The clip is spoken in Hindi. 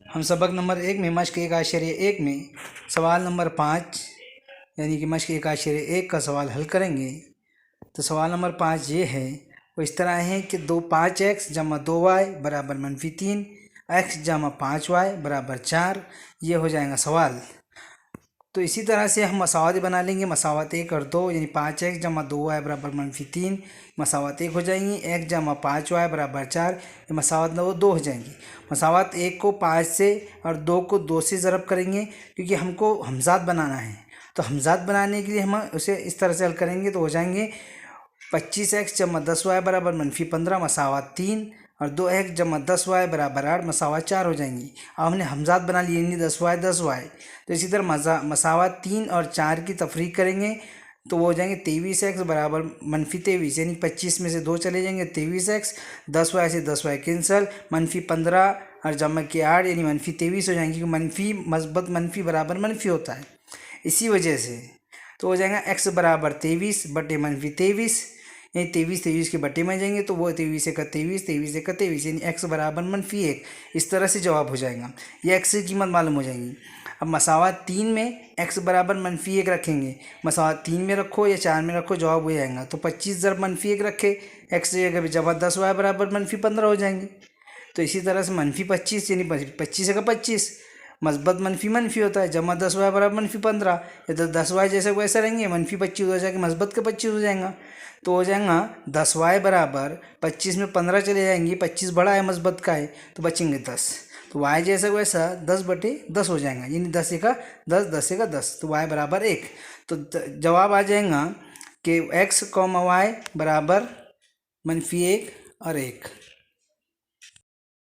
हम सबक नंबर 1 में मश्क 1.1 में सवाल नंबर 5 यानी कि मश्क 1.1 का सवाल हल करेंगे। तो सवाल नंबर 5 ये है, वो इस तरह है कि 5x जमा 2y बराबर -3, x जमा 5y बराबर 4, ये हो जाएगा सवाल। तो इसी तरह से हम मसावत बना लेंगे। मसावत 1 और 2 यानी 5x जमा 2y बराबर -3 मसावत 1 हो जाएंगी। x जमा 5y बराबर 4 ये मसावत 2 हो जाएंगी। मसावत 1 को 5 से और 2 को 2 से ज़रब करेंगे क्योंकि हमको हमज़ात बनाना है। तो हमज़ात बनाने के लिए हम उसे इस तरह से हल करेंगे तो हो जाएंगे 25x जमा 10y बराबर -15 मसावत 3 और 2x जमा 10y बराबर 8 मसावत 4 हो जाएंगी। अब हमने हमज़ात बना लिए यानी 10y 10y। तो इसी तरह मसावत 3 और 4 की तफरीक करेंगे तो वो हो जाएंगे 23x बराबर -23 यानी 25 में से 2 चले जाएंगे 23x, 10y से 10y कैंसल, -15 और जमा के 8 यानी -23 हो जाएंगे क्योंकि मनफी मस्बत मनफी बराबर मनफी होता है। इसी वजह से तो हो जाएगा x बराबर 23 बटे -23 यानी 23 के बटे में जाएंगे तो वो 23 का 23 यानी x बराबर -1। इस तरह से जवाब हो जाएगा। यह x की कीमत मालूम हो जाएगी। अब मसावत 3 में x बराबर -1 रखेंगे। मसावत 3 में रखो या 4 में रखो जवाब हो जाएगा। तो 25 ज़रब -1 रखे x जगह पर जमा 10y बराबर -15 हो जाएंगे। तो इसी तरह से -25 यानी 25 का 25 मस्बत मनफी होता है, जमा 10y बराबर -15 या तो 10y जैसे वैसा रहेंगे, -25 हो जाएगा मस्बत का 25 हो जाएगा। तो हो जाएगा 10y बराबर 25 में 15 चले जाएंगे, 25 बड़ा है मस्बत का है तो बचेंगे 10। तो y जैसा वैसा 10 बटे 10 हो जाएगा यानी 10 का 10 10 का 10 तो y बराबर 1। तो जवाब आ जाएगा कि x, y बराबर -1 और 1।